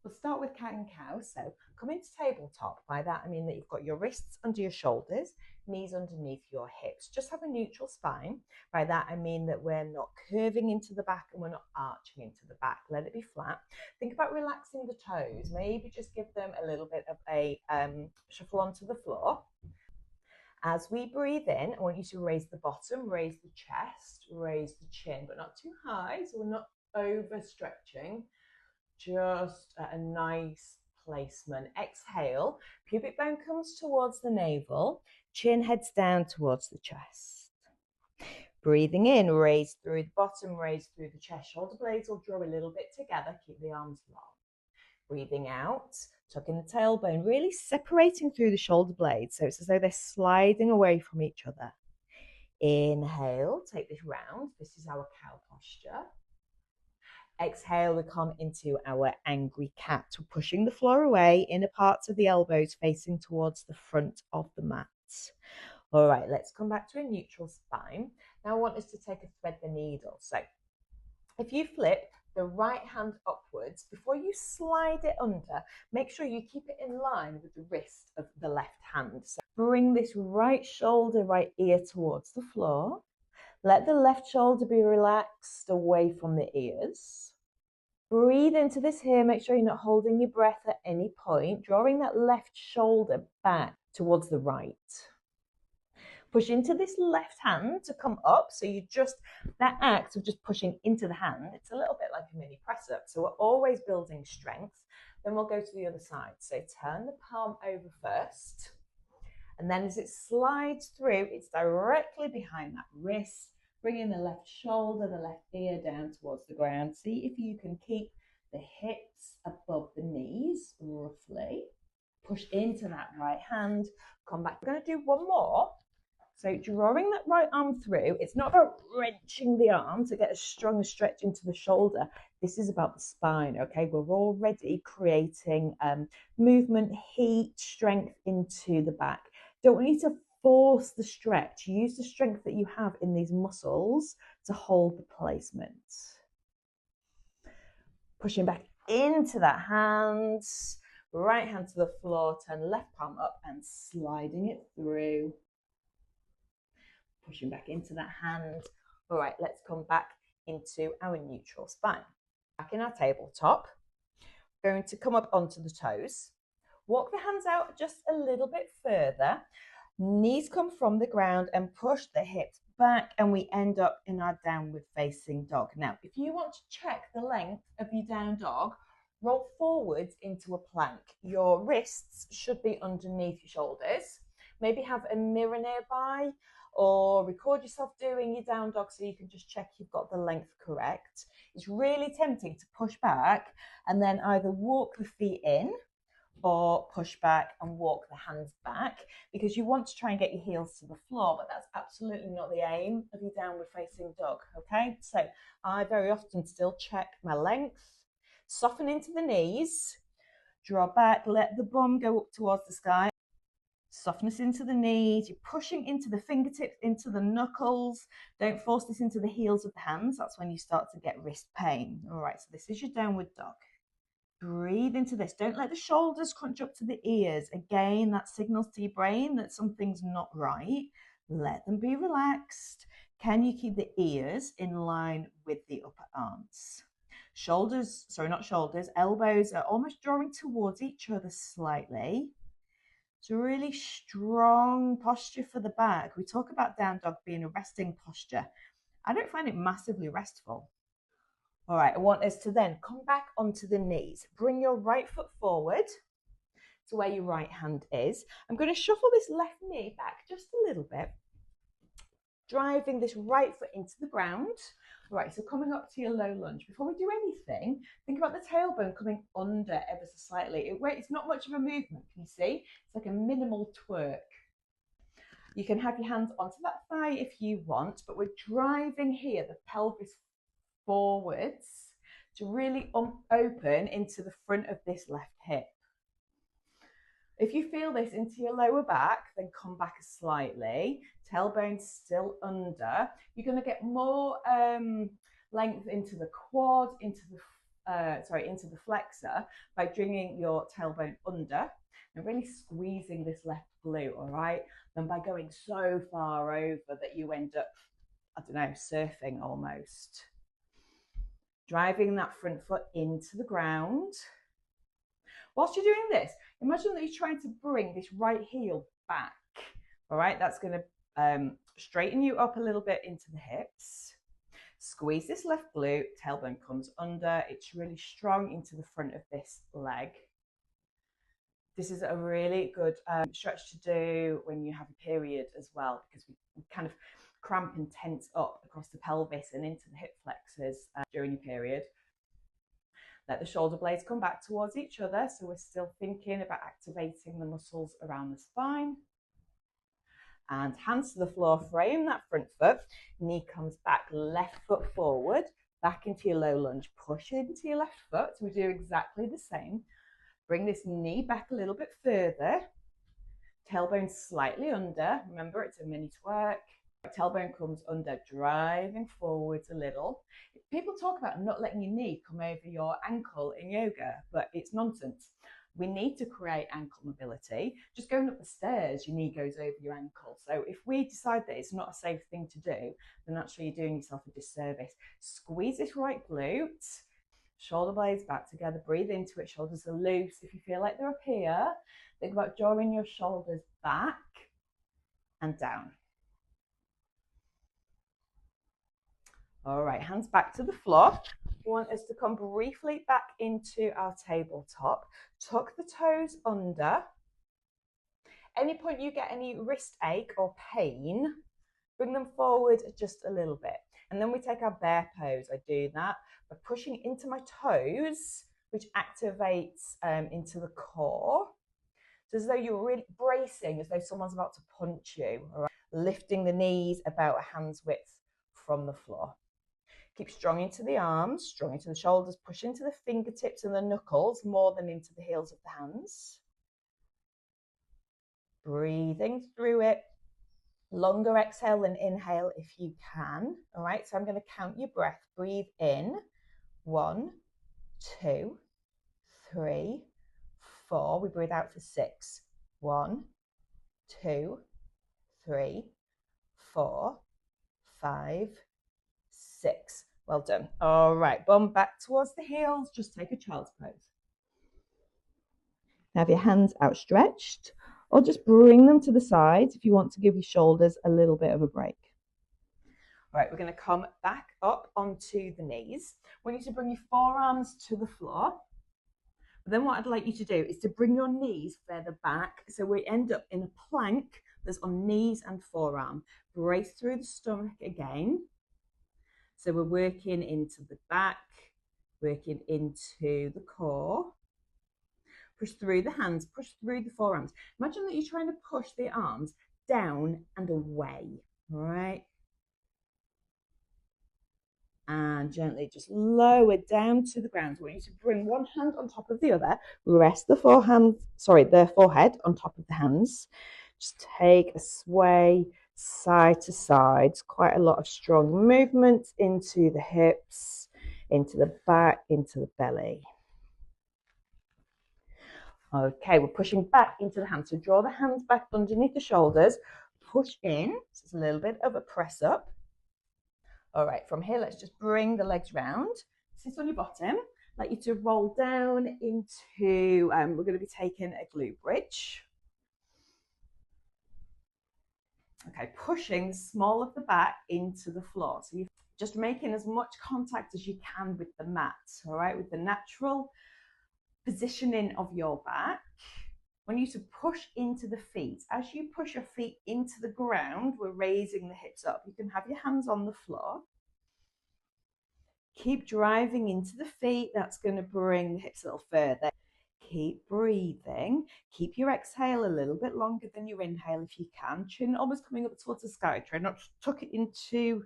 We'll start with cat and cow. So come into tabletop. By that I mean that you've got your wrists under your shoulders, knees underneath your hips. Just have a neutral spine. By that I mean that we're not curving into the back and we're not arching into the back. Let it be flat. Think about relaxing the toes. Maybe just give them a little bit of a shuffle onto the floor. As we breathe in, I want you to raise the bottom, raise the chest, raise the chin, but not too high, so we're not overstretching. Just a nice placement. Exhale, pubic bone comes towards the navel, chin heads down towards the chest. Breathing in, raise through the bottom, raise through the chest. Shoulder blades will draw a little bit together, keep the arms long. Breathing out, tucking the tailbone, really separating through the shoulder blades. So it's as though they're sliding away from each other. Inhale, take this round. This is our cow posture. Exhale, we come into our angry cat. We're pushing the floor away, inner parts of the elbows facing towards the front of the mat. All right, let's come back to a neutral spine. Now I want us to take a thread the needle. So if you flip the right hand upwards, before you slide it under, make sure you keep it in line with the wrist of the left hand. So bring this right shoulder, right ear towards the floor. Let the left shoulder be relaxed away from the ears. Breathe into this here. Make sure you're not holding your breath at any point. Drawing that left shoulder back towards the right. Push into this left hand to come up. So you just, that act of just pushing into the hand, it's a little bit like a mini press up. So we're always building strength. Then we'll go to the other side. So turn the palm over first. And then as it slides through, it's directly behind that wrist. Bringing the left shoulder, the left ear down towards the ground. See if you can keep the hips above the knees, roughly. Push into that right hand. Come back. We're going to do one more. So drawing that right arm through, it's not about wrenching the arm to get a strong stretch into the shoulder. This is about the spine, okay? We're already creating movement, heat, strength into the back. Don't want you to force the stretch. Use the strength that you have in these muscles to hold the placement. Pushing back into that hand, right hand to the floor, turn left palm up and sliding it through. Pushing back into that hand. All right, let's come back into our neutral spine. Back in our tabletop, going to come up onto the toes. Walk the hands out just a little bit further. Knees come from the ground and push the hips back, and we end up in our downward facing dog. Now, if you want to check the length of your down dog, roll forwards into a plank. Your wrists should be underneath your shoulders. Maybe have a mirror nearby, or record yourself doing your down dog so you can just check you've got the length correct. It's really tempting to push back and then either walk the feet in or push back and walk the hands back, because you want to try and get your heels to the floor, but that's absolutely not the aim of your downward facing dog, okay? So I very often still check my length, soften into the knees, draw back, let the bum go up towards the sky. Softness into the knees, you're pushing into the fingertips, into the knuckles. Don't force this into the heels of the hands. That's when you start to get wrist pain. All right, so this is your downward dog. Breathe into this. Don't let the shoulders crunch up to the ears. Again, that signals to your brain that something's not right. Let them be relaxed. Can you keep the ears in line with the upper arms? Shoulders, sorry, not shoulders, elbows are almost drawing towards each other slightly. It's a really strong posture for the back. We talk about down dog being a resting posture. I don't find it massively restful. All right, I want us to then come back onto the knees. Bring your right foot forward to where your right hand is. I'm going to shuffle this left knee back just a little bit, driving this right foot into the ground. All right, so coming up to your low lunge. Before we do anything, think about the tailbone coming under ever so slightly. It's not much of a movement, can you see? It's like a minimal twerk. You can have your hands onto that thigh if you want, but we're driving here the pelvis forwards to really open into the front of this left hip. If you feel this into your lower back, then come back slightly. Tailbone still under. You're going to get more length into the quad, into the into the flexor by bringing your tailbone under and really squeezing this left glute, all right? Then by going so far over that you end up, I don't know, surfing almost. Driving that front foot into the ground. Whilst you're doing this, imagine that you're trying to bring this right heel back, all right? That's going to straighten you up a little bit into the hips. Squeeze this left glute, tailbone comes under. It's really strong into the front of this leg. This is a really good stretch to do when you have a period as well, because we kind of cramp and tense up across the pelvis and into the hip flexors during your period. Let the shoulder blades come back towards each other, so we're still thinking about activating the muscles around the spine. And hands to the floor, frame that front foot, knee comes back, left foot forward, back into your low lunge, push into your left foot. So we do exactly the same. Bring this knee back a little bit further, tailbone slightly under. Remember, it's a mini twerk. Tailbone comes under, driving forwards a little. People talk about not letting your knee come over your ankle in yoga, but it's nonsense. We need to create ankle mobility. Just going up the stairs, your knee goes over your ankle. So if we decide that it's not a safe thing to do, then actually you're doing yourself a disservice. Squeeze this right glute, shoulder blades back together, breathe into it, shoulders are loose. If you feel like they're up here, think about drawing your shoulders back and down. All right, hands back to the floor. We want us to come briefly back into our tabletop. Tuck the toes under. Any point you get any wrist ache or pain, bring them forward just a little bit. And then we take our bear pose. I do that by pushing into my toes, which activates into the core. So as though you're really bracing, as though someone's about to punch you. All right? Lifting the knees about a hand's width from the floor. Keep strong into the arms, strong into the shoulders, push into the fingertips and the knuckles more than into the heels of the hands. Breathing through it. Longer exhale than inhale if you can. All right, so I'm going to count your breath. Breathe in. 1, 2, 3, 4. We breathe out for 6. 1, 2, 3, 4, 5, 6. Well done. All right, bum back towards the heels. Just take a child's pose. Now have your hands outstretched, or just bring them to the sides if you want to give your shoulders a little bit of a break. All right, we're going to come back up onto the knees. We need to bring your forearms to the floor. But then what I'd like you to do is to bring your knees further back, so we end up in a plank that's on knees and forearm. Brace through the stomach again. So we're working into the back, working into the core. Push through the hands, push through the forearms. Imagine that you're trying to push the arms down and away, all right? And gently just lower down to the ground. We want you to bring one hand on top of the other, rest the forehead on top of the hands. Just take a sway side to side. Quite a lot of strong movement into the hips, into the back, into the belly. Okay, we're pushing back into the hands. So draw the hands back underneath the shoulders, push in. So it's a little bit of a press up. All right, from here, let's just bring the legs round. Sit on your bottom. I'd like you to roll down into, we're going to be taking a glute bridge. Okay, pushing the small of the back into the floor. So you're just making as much contact as you can with the mat, all right, with the natural positioning of your back. We need to push into the feet. As you push your feet into the ground, we're raising the hips up. You can have your hands on the floor. Keep driving into the feet. That's going to bring the hips a little further. Keep breathing. Keep your exhale a little bit longer than your inhale if you can. Chin almost coming up towards the sky. Try not to tuck it into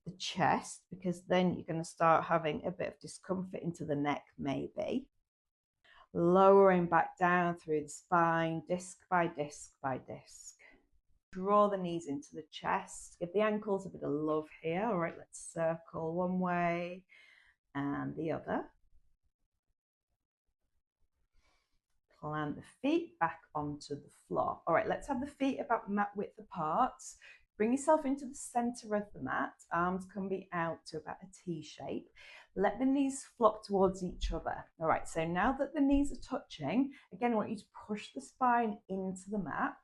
the chest, because then you're going to start having a bit of discomfort into the neck maybe. Lowering back down through the spine, disc by disc by disc. Draw the knees into the chest. Give the ankles a bit of love here. All right, let's circle one way and the other. Plant the feet back onto the floor. All right, let's have the feet about mat width apart. Bring yourself into the center of the mat. Arms can be out to about a T shape. Let the knees flop towards each other. All right, so now that the knees are touching, again, I want you to push the spine into the mat.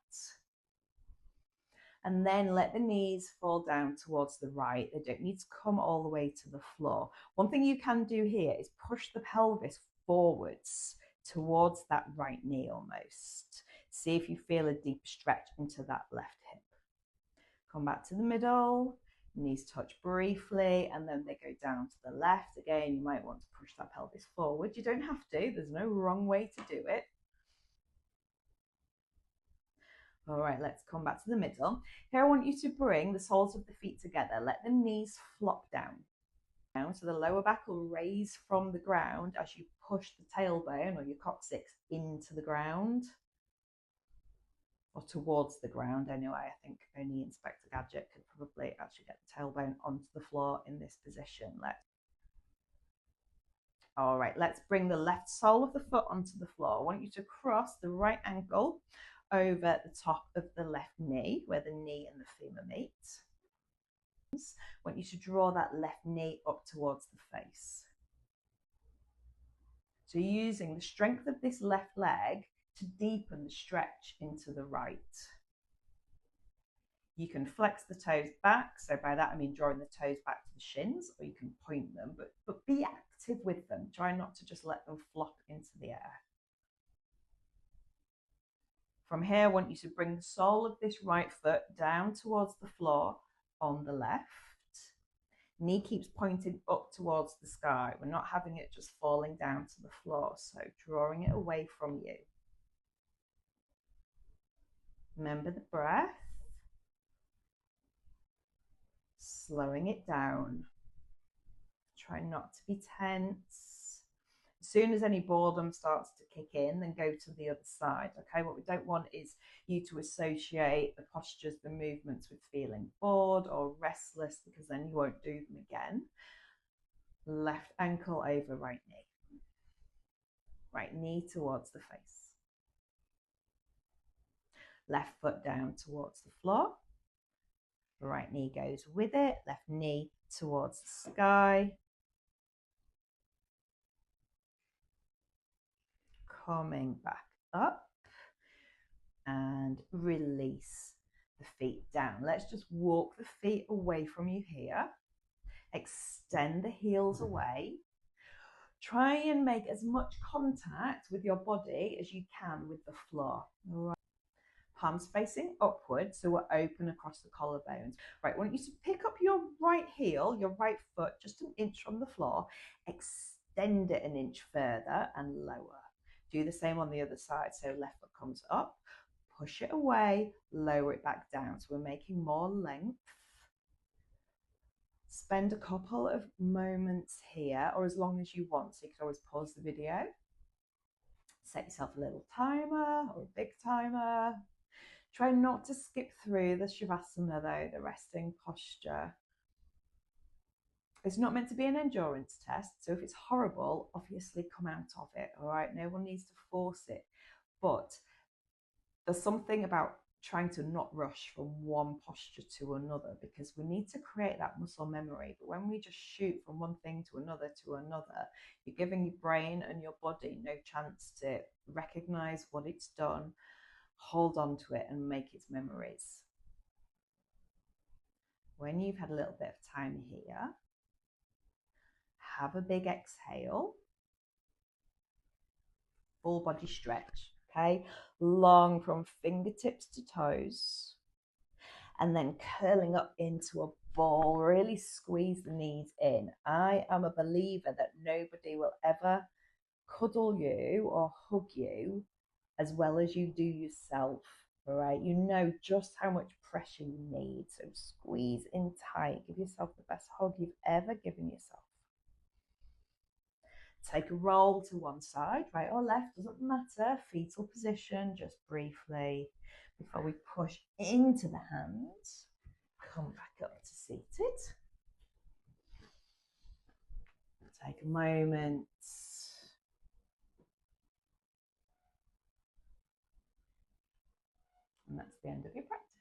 And then let the knees fall down towards the right. They don't need to come all the way to the floor. One thing you can do here is push the pelvis forwards towards that right knee almost. See if you feel a deep stretch into that left hip. Come back to the middle, knees touch briefly, and then they go down to the left. Again, you might want to push that pelvis forward. You don't have to, there's no wrong way to do it. All right, let's come back to the middle. Here I want you to bring the soles of the feet together. Let the knees flop down. So the lower back will raise from the ground as you push the tailbone or your coccyx into the ground. Or towards the ground anyway. I think only Inspector Gadget could probably actually get the tailbone onto the floor in this position. All right, let's bring the left sole of the foot onto the floor. I want you to cross the right ankle over the top of the left knee, where the knee and the femur meet. I want you to draw that left knee up towards the face. So you're using the strength of this left leg to deepen the stretch into the right. You can flex the toes back. So by that, I mean drawing the toes back to the shins, or you can point them, but be active with them. Try not to just let them flop into the air. From here, I want you to bring the sole of this right foot down towards the floor on the left. Knee keeps pointing up towards the sky. We're not having it just falling down to the floor, so drawing it away from you. Remember the breath. Slowing it down. Try not to be tense. As soon as any boredom starts to kick in, then go to the other side. Okay, what we don't want is you to associate the postures, the movements with feeling bored or restless, because then you won't do them again. Left ankle over right knee. Right knee towards the face. Left foot down towards the floor. Right knee goes with it. Left knee towards the sky. Coming back up and release the feet down. Let's just walk the feet away from you here. Extend the heels away. Try and make as much contact with your body as you can with the floor. All right. Palms facing upwards, so we're open across the collarbones. Right, I want you to pick up your right heel, your right foot, just an inch from the floor. Extend it an inch further and lower. Do the same on the other side. So left foot comes up, push it away, lower it back down. So we're making more length. Spend a couple of moments here, or as long as you want. So you can always pause the video. Set yourself a little timer or a big timer. Try not to skip through the Shavasana though, the resting posture. It's not meant to be an endurance test, so if it's horrible, obviously come out of it, all right? No one needs to force it. But there's something about trying to not rush from one posture to another, because we need to create that muscle memory. But when we just shoot from one thing to another, you're giving your brain and your body no chance to recognize what it's done, hold on to it and make its memories. When you've had a little bit of time here, have a big exhale, full body stretch, okay? Long from fingertips to toes, and then curling up into a ball. Really squeeze the knees in. I am a believer that nobody will ever cuddle you or hug you as well as you do yourself, all right? You know just how much pressure you need, so squeeze in tight. Give yourself the best hug you've ever given yourself. Take a roll to one side, right or left, doesn't matter. Fetal position, just briefly, before we push into the hands. Come back up to seated. Take a moment. And that's the end of your practice.